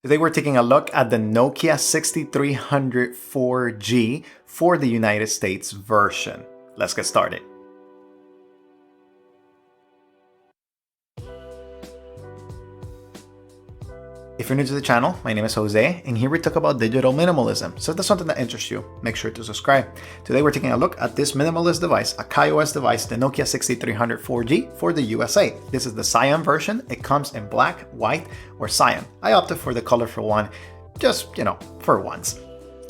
Today we're taking a look at the Nokia 6300 4G for the United States version. Let's get started. If you're new to the channel, my name is Jose, and here we talk about digital minimalism. So if that's something that interests you, make sure to subscribe. Today we're taking a look at this minimalist device, a KaiOS device, the Nokia 6300 4G for the USA. This is the cyan version. It comes in black, white, or cyan. I opted for the colorful one, just, for once.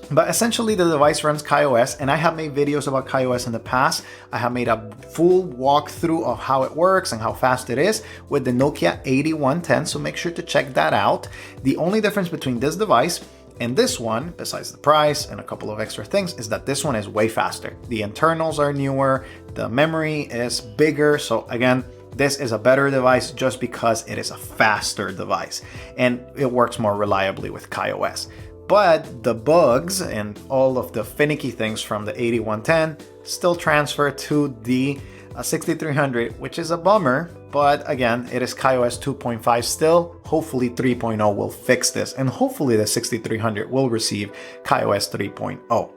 But essentially the device runs KaiOS, and I have made videos about KaiOS in the past. I have made a full walkthrough of how it works and how fast it is with the Nokia 8110, so make sure to check that out. The only difference between this device and this one, besides the price and a couple of extra things, is that this one is way faster. The internals are newer, the memory is bigger, so again, this is a better device just because it is a faster device and it works more reliably with KaiOS. But the bugs and all of the finicky things from the 8110 still transfer to the 6300, which is a bummer. But again, it is KaiOS 2.5 still. Hopefully 3.0 will fix this, and hopefully the 6300 will receive KaiOS 3.0.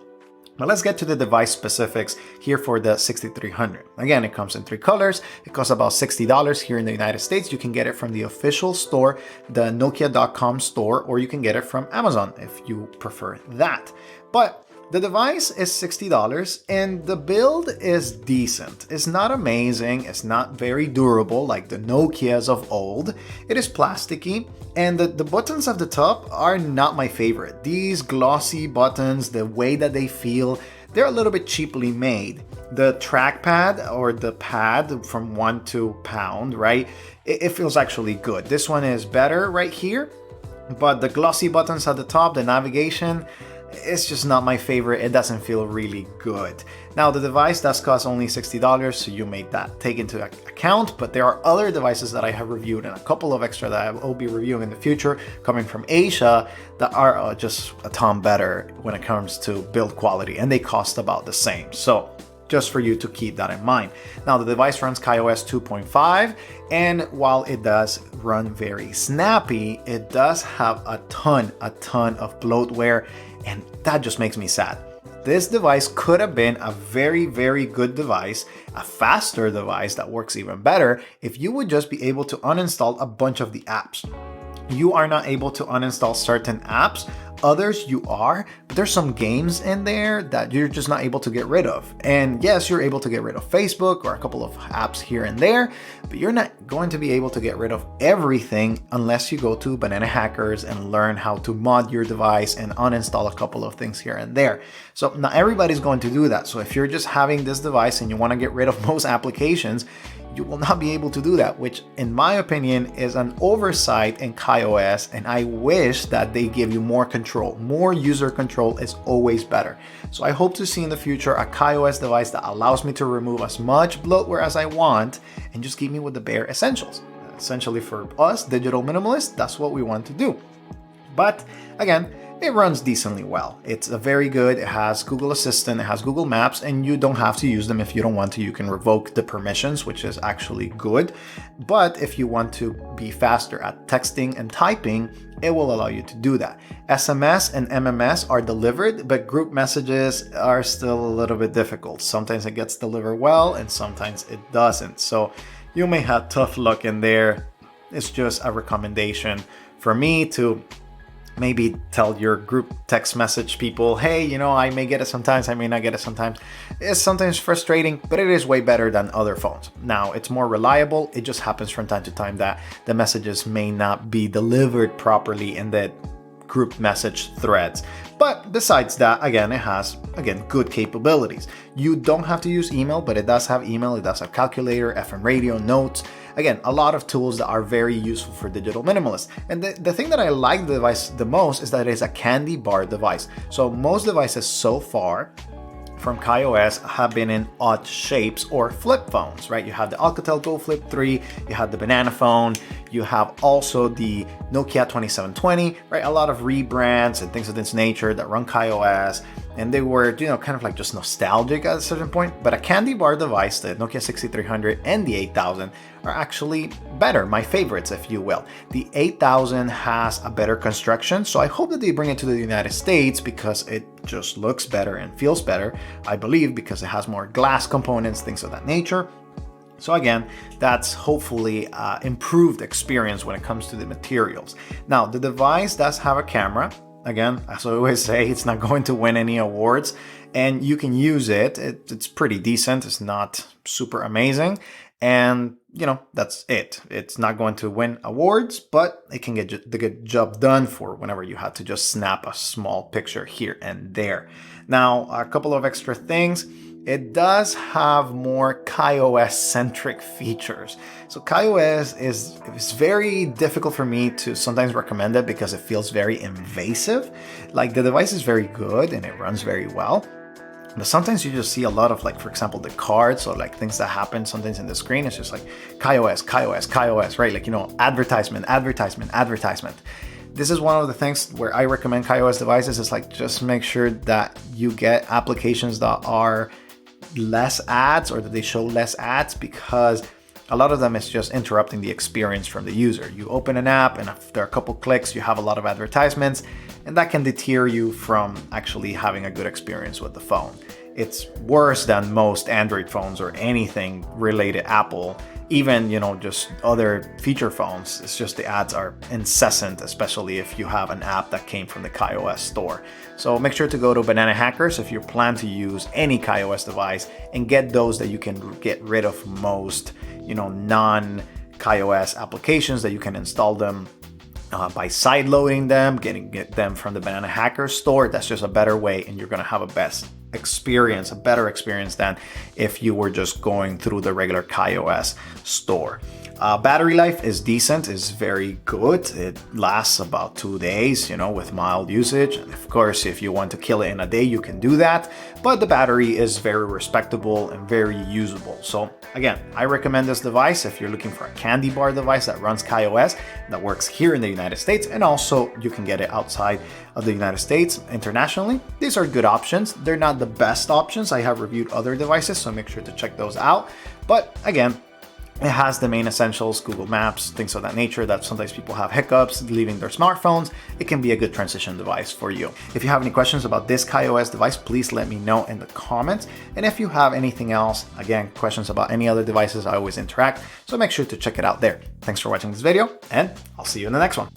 But let's get to the device specifics here for the 6300. Again, it comes in 3 colors. It costs about $60 here in the United States. You can get it from the official store, the Nokia.com store, or you can get it from Amazon if you prefer that. But the device is $60 and the build is decent. It's not amazing. It's not very durable like the Nokias of old. It is plasticky, and the buttons at the top are not my favorite. These glossy buttons, the way that they feel, they're a little bit cheaply made. The trackpad, or the pad from 1 to pound, right? It feels actually good. This one is better right here, but the glossy buttons at the top, the navigation, it's just not my favorite. It doesn't feel really good. Now the device does cost only $60, so you may take into account, but there are other devices that I have reviewed and a couple of extra that I will be reviewing in the future coming from Asia that are just a ton better when it comes to build quality, and they cost about the same. So just for you to keep that in mind. Now the device runs KaiOS 2.5, and while it does run very snappy, it does have a ton of bloatware, and that just makes me sad. This device could have been a very good device, a faster device that works even better if you would just be able to uninstall a bunch of the apps. You are not able to uninstall certain apps. Others you are, but there's some games in there that you're just not able to get rid of. And yes, you're able to get rid of Facebook or a couple of apps here and there, but you're not going to be able to get rid of everything unless you go to Banana Hackers and learn how to mod your device and uninstall a couple of things here and there. So not everybody's going to do that. So if you're just having this device and you want to get rid of most applications, you will not be able to do that, which in my opinion is an oversight in KaiOS, and I wish that they give you more control. More user control is always better. So I hope to see in the future a KaiOS device that allows me to remove as much bloatware as I want and just keep me with the bare essentials. Essentially for us, digital minimalists, that's what we want to do. But again, it runs decently well. It's very good. It has Google Assistant, it has Google Maps, and you don't have to use them if you don't want to. You can revoke the permissions, which is actually good. But if you want to be faster at texting and typing, it will allow you to do that. SMS and MMS are delivered, but group messages are still a little bit difficult. Sometimes it gets delivered well and sometimes it doesn't. So you may have tough luck in there. It's just a recommendation for me to maybe tell your group text message people, hey, I may get it sometimes, I may not get it sometimes. It's sometimes frustrating, but it is way better than other phones. Now, it's more reliable. It just happens from time to time that the messages may not be delivered properly in the group message threads. But besides that, again, it has, good capabilities. You don't have to use email, but it does have email. It does have calculator, FM radio, notes. Again, a lot of tools that are very useful for digital minimalists. And the thing that I like the device the most is that it is a candy bar device. So most devices so far from KaiOS have been in odd shapes or flip phones, right? You have the Alcatel Go Flip 3, you have the banana phone, you have also the Nokia 2720, right? A lot of rebrands and things of this nature that run KaiOS. and they were, you know, kind of like just nostalgic at a certain point. But a candy bar device, the Nokia 6300 and the 8000, are actually better, my favorites, if you will. The 8000 has a better construction, so I hope that they bring it to the United States because it just looks better and feels better, I believe, because it has more glass components, things of that nature. So again, that's hopefully improved experience when it comes to the materials. Now, the device does have a camera. Again, as I always say, it's not going to win any awards, and you can use it. It's pretty decent. It's not super amazing. And, you know, that's it. It's not going to win awards, but it can get the good job done for whenever you had to just snap a small picture here and there. Now, a couple of extra things. It does have more KaiOS centric features. So KaiOS is very difficult for me to sometimes recommend it because it feels very invasive. Like, the device is very good and it runs very well, but sometimes you just see a lot of, like, for example, the cards or like things that happen sometimes in the screen. It's just like KaiOS, KaiOS, KaiOS, right? Like, you know, advertisement, advertisement, advertisement. This is one of the things where I recommend KaiOS devices. Is like, just make sure that you get applications that are less ads or that they show less ads, because a lot of them is just interrupting the experience from the user. You open an app and after a couple clicks you have a lot of advertisements, and that can deter you from actually having a good experience with the phone. It's worse than most Android phones or anything related Apple, even, you know, just other feature phones. It's just the ads are incessant, especially if you have an app that came from the KaiOS store. So make sure to go to Banana Hackers if you plan to use any KaiOS device and get those that you can get rid of most, you know, non-KaiOS applications, that you can install them by side loading them, get them from the Banana Hackers store. That's just a better way, and you're gonna have a better experience than if you were just going through the regular KaiOS store. Battery life is decent, is very good. It lasts about 2 days, you know, with mild usage. And of course, if you want to kill it in a day, you can do that. But the battery is very respectable and very usable. So again, I recommend this device if you're looking for a candy bar device that runs KaiOS, that works here in the United States, and also you can get it outside of the United States internationally. These are good options. They're not the best options. I have reviewed other devices, so make sure to check those out. But again, it has the main essentials, Google Maps, things of that nature, that sometimes people have hiccups leaving their smartphones. It can be a good transition device for you. If you have any questions about this KaiOS device, please let me know in the comments. And if you have anything else, again, questions about any other devices, I always interact, so make sure to check it out there. Thanks for watching this video, and I'll see you in the next one.